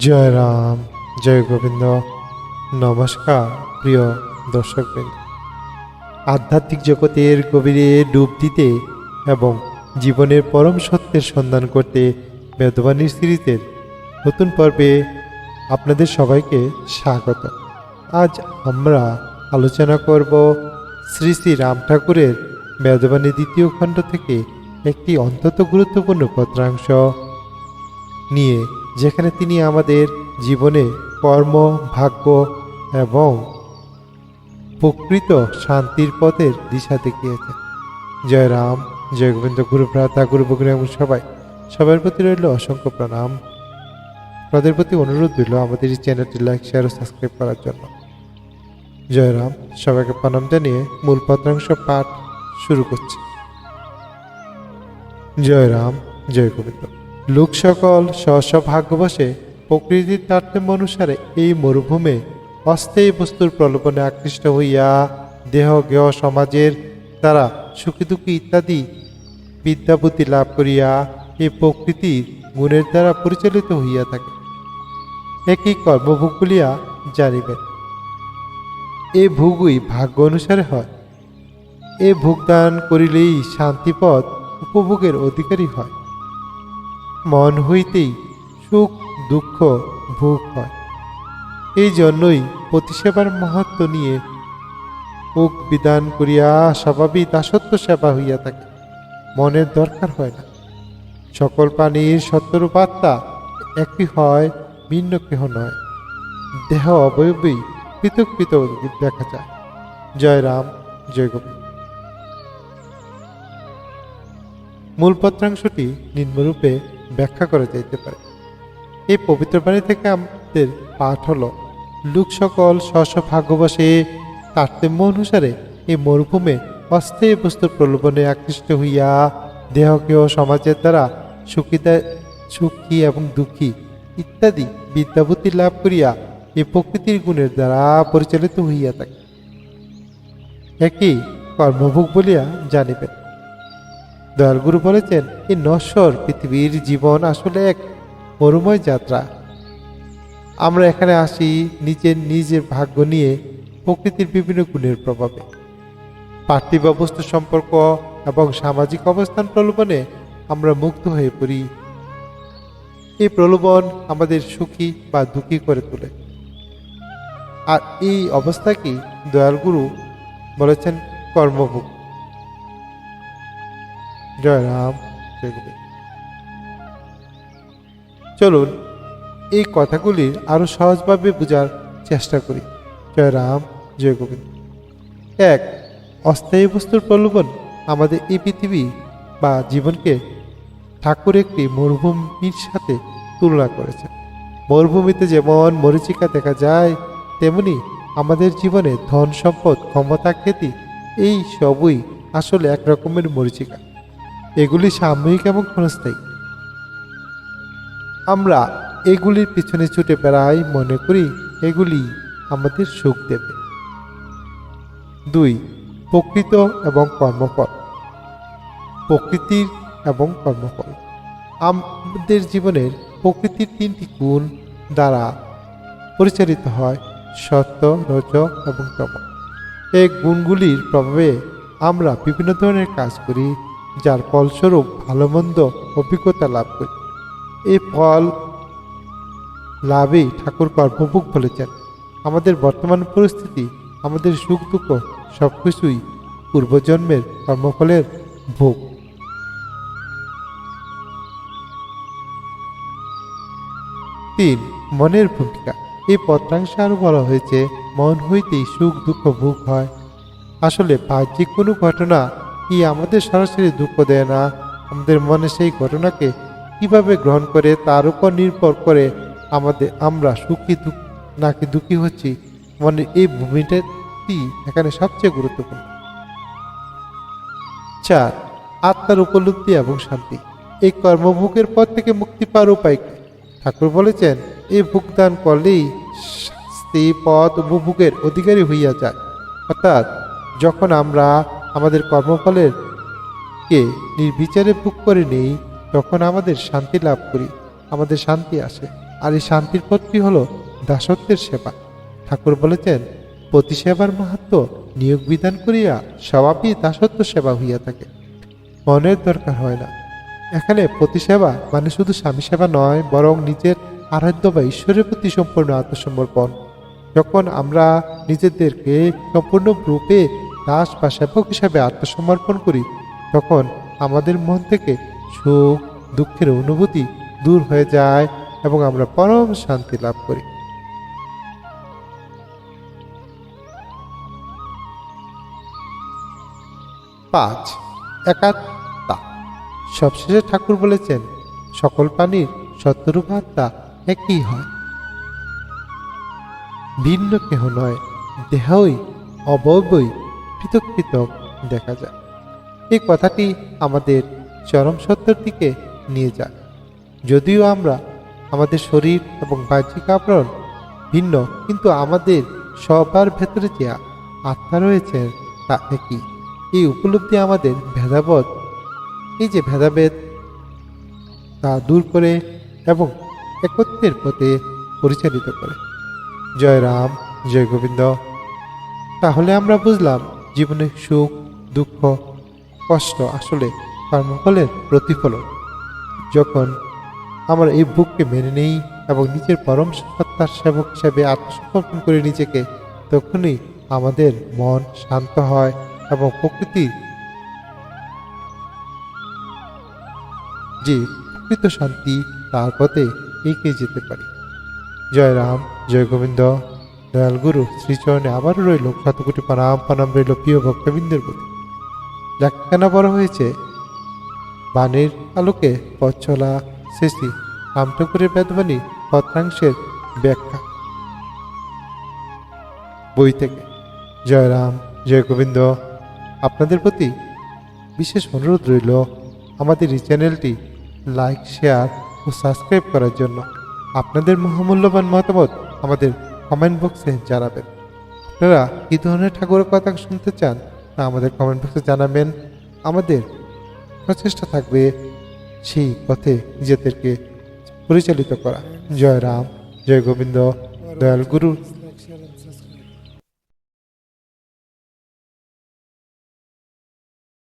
জয় রাম, জয় গোবিন্দ। নমস্কার প্রিয় দর্শকবৃন্দ। আধ্যাত্মিক জগতের গভীরে ডুব দিতে এবং জীবনের পরম সত্যের সন্ধান করতে বেদবাণীর সিরিজের নতুন পর্বে আপনাদের সবাইকে স্বাগত। আজ আমরা আলোচনা করব শ্রী শ্রী রাম ঠাকুরের বেদবাণী দ্বিতীয় খণ্ড থেকে একটি অত্যন্ত গুরুত্বপূর্ণ পত্রাংশ নিয়ে, যেখানে তিনি আমাদের জীবনে কর্ম, ভাগ্য এবং প্রকৃত শান্তির পথের দিশা দেখিয়েছেন। জয় রাম, জয় গোবিন্দ। গুরু ভ্রাতা, গুরু ভগ্নী এবং সবার প্রতি রইল অসংখ্য প্রণাম। আপনাদের প্রতি অনুরোধ রইল আমাদের এই চ্যানেলটি লাইক, শেয়ার ও সাবস্ক্রাইব করার জন্য। জয় রাম, সবাইকে প্রণাম জানিয়ে মূল পত্রাংশ পাঠ শুরু করছি। জয় রাম, জয় গোবিন্দ। লোক সকল স্ব ভাগ্যবশে প্রকৃতির তারতম্য অনুসারে এই মরুভূমে অস্থায়ী বস্তুর প্রলোভনে আকৃষ্ট হইয়া দেহ গেহ সমাজের দ্বারা সুখী দুঃখী ইত্যাদি বিদ্যাবুদ্ধি লাভ করিয়া এই প্রকৃতির গুণের দ্বারা পরিচালিত হইয়া থাকে। একই কর্মভোগ বলিয়া জানিবেন। এ ভোগই ভাগ্য অনুসারে হয়। এ ভোগদান করিলেই শান্তিপদ উপভোগের অধিকারী হয়। মন হইতেই সুখ দুঃখ ভোগ হয়। এই জন্যই প্রতিসেবার মাহাত্ম্য নিয়ে ভোগ বিধান করিয়া স্বাভাবিক দাসত্ব সেবা হইয়া থাকে। মনের দরকার হয় না। সকল প্রাণীর সত্যরূপ আত্মা একই হয়, ভিন্ন কেহ নয়। দেহ অবয়বই পৃথক পৃথক দেখা যায়। জয় রাম, জয় গোবিন্দ। মূল পত্রাংশটি নিম্নরূপে ব্যাখ্যা করা যাইতে পারে। এই পবিত্র বাণী থেকে আমাদের পাঠ হল, লোক সকল স্ব ভাগ্যবশে তারতম্য অনুসারে এই মরুভূমে অস্থায়ী বস্তুর প্রলোভনে আকৃষ্ট হইয়া দেহকেহ সমাজের দ্বারা সুখী এবং দুঃখী ইত্যাদি বিদ্যাবুদ্ধি লাভ করিয়া এই প্রকৃতির গুণের দ্বারা পরিচালিত হইয়া থাকে। একই কর্মভোগ বলিয়া জানিবেন। দয়ালগুরু বলেছেন, এই নশ্বর পৃথিবীর জীবন আসলে এক মরুময় যাত্রা। আমরা এখানে আসি নিজের ভাগ্য নিয়ে প্রকৃতির বিভিন্ন গুণের প্রভাবে। পার্থিব বস্তু সম্পর্ক এবং সামাজিক অবস্থান প্রলোভনে আমরা মুগ্ধ হয়ে পড়ি। এই প্রলোভন আমাদের সুখী বা দুঃখী করে তোলে। আর এই অবস্থাকেই দয়ালগুরু বলেছেন কর্মভোগ। জয় রাম, জয় গোবিন্দ। চলুন এই কথাগুলির আরো সহজভাবে বোঝার চেষ্টা করি। জয় রাম, জয় গোবিন্দ। এক, অস্থায়ী বস্তুর প্রলোভন আমাদের এই পৃথিবী বা জীবনকে ঠাকুর একটি মরুভূমির সাথে তুলনা করেছেন। মরুভূমিতে যেমন মরীচিকা দেখা যায়, তেমনি আমাদের জীবনে ধন সম্পদ, ক্ষমতা, খ্যাতি এই সবই আসলে এক রকমের মরীচিকা। এগুলি সাময়িক এবং ক্ষণস্থায়ী। আমরা এগুলির পিছনে ছুটে বেড়াই, মনে করি এগুলি আমাদের সুখ দেবে। দুই, প্রকৃত এবং কর্মফল। প্রকৃতির এবং কর্মফল আমাদের জীবনের প্রকৃতির তিনটি গুণ দ্বারা পরিচালিত হয়: সত্য, রজ এবং তম। এই গুণগুলির প্রভাবে আমরা বিভিন্ন ধরনের কাজ করি, যার ফলস্বরূপ ভালো মন্দ অভিজ্ঞতা লাভ করি। এই ফল লাভেই ঠাকুর কর্মভোগ বলেছেন। আমাদের বর্তমান পরিস্থিতি, আমাদের সুখ দুঃখ সবকিছুই পূর্বজন্মের কর্মফলের ভোগ। তিন, মনের ভূমিকা। এই পত্রাংশে আরো বলা হয়েছে, মন হইতেই সুখ দুঃখ ভোগ হয়। আসলে বাহ্যিক কোনো ঘটনা কি আমাদের সরাসরি দুঃখ দেয় না। আমাদের মনে সেই ঘটনাকে কিভাবে গ্রহণ করে তার উপর নির্ভর করে আমরা সুখী নাকি দুঃখী হচ্ছি। মনের এই ভূমিকাটি এখানে সবচেয়ে গুরুত্বপূর্ণ। চার, আত্মার উপলব্ধি এবং শান্তি। এই কর্মভোগের পর থেকে মুক্তি পাওয়ার উপায় কি? ঠাকুর বলেছেন, এই ভোগদান করলেই শাস্তি পথ উপভোগের অধিকারী হইয়া যায়। অর্থাৎ যখন আমরা আমাদের কর্মফলের কে নির্বিচারে ভোগ করে নেই, তখন আমাদের শান্তি লাভ করি, আমাদের শান্তি আসে। আর এই শান্তির পথটি হলো দাসত্বের সেবা। ঠাকুর বলেছেন, প্রতি সেবার মাহাত্ম্য নিয়োগ বিধান করিয়া স্বভাবই দাসত্ব সেবা হইয়া থাকে, মনের দরকার হয় না। এখানে প্রতি সেবা মানে শুধু স্বামী সেবা নয়, বরং নিজের আরাধ্য বা ঈশ্বরের প্রতি সম্পূর্ণ আত্মসমর্পণ। যখন আমরা নিজেদেরকে সম্পূর্ণ রূপে দাস বা সেবক হিসাবে আত্মসমর্পণ করি, তখন আমাদের মন থেকে সুখ দুঃখের অনুভূতি দূর হয়ে যায় এবং আমরা পরম শান্তি লাভ করি। পাঁচ, একাত্মা। সবশেষে ঠাকুর বলেছেন, সকল প্রাণীর সত্যরূপ আত্মা একই হয়, ভিন্ন কেহ নয়, দেহই অবয়বই পৃথক পৃথক দেখা যায়। এই কথাটি আমাদের চরম সত্যের দিকে নিয়ে যায়। যদিও আমরা আমাদের শরীর এবং বাহ্যিক আবরণ ভিন্ন, কিন্তু আমাদের সবার ভেতরে যে আত্মা রয়েছে তা একই। এই উপলব্ধি আমাদের ভেদাভেদ তা দূর করে এবং একত্রের পথে পরিচালিত করে। জয় রাম, জয় গোবিন্দ। তাহলে আমরা বুঝলাম, জীবনে সুখ দুঃখ কষ্ট আসলে কর্মফলের প্রতিফলন। যখন আমরা এই বুককে মেনে নেই এবং নিজের পরম সত্তার সেবক হিসাবে আত্মসমর্পণ করে নিজেকে, তখনই আমাদের মন শান্ত হয় এবং প্রকৃতির যে প্রকৃত শান্তি তার পথে এগিয়ে যেতে পারি। জয় রাম, জয় গোবিন্দ। দয়াল গুরু শ্রীচরণে আবারও রইল শতকোটি প্রণাম রইল প্রিয় ভক্তবৃন্দের প্রতি। লেখাখানা বড় হয়েছে বাণীর আলোকে পথ চলা শেষি রামঠাকুরের বেদবাণী পত্রাংশের ব্যাখ্যা বই থেকে। জয় রাম, জয় গোবিন্দ। আপনাদের প্রতি বিশেষ অনুরোধ রইল আমাদের এই চ্যানেলটি লাইক, শেয়ার ও সাবস্ক্রাইব করার জন্য। আপনাদের মহামূল্যবান মতামত আমাদের কমেন্ট বক্সে জানাবেন। আপনারা কী ধরনের ঠাকুরের কথা শুনতে চান তা আমাদের কমেন্ট বক্সে জানাবেন। আমাদের প্রচেষ্টা থাকবে সেই পথে নিজেদেরকে পরিচালিত করা। জয় রাম, জয় গোবিন্দ। দয়াল গুরু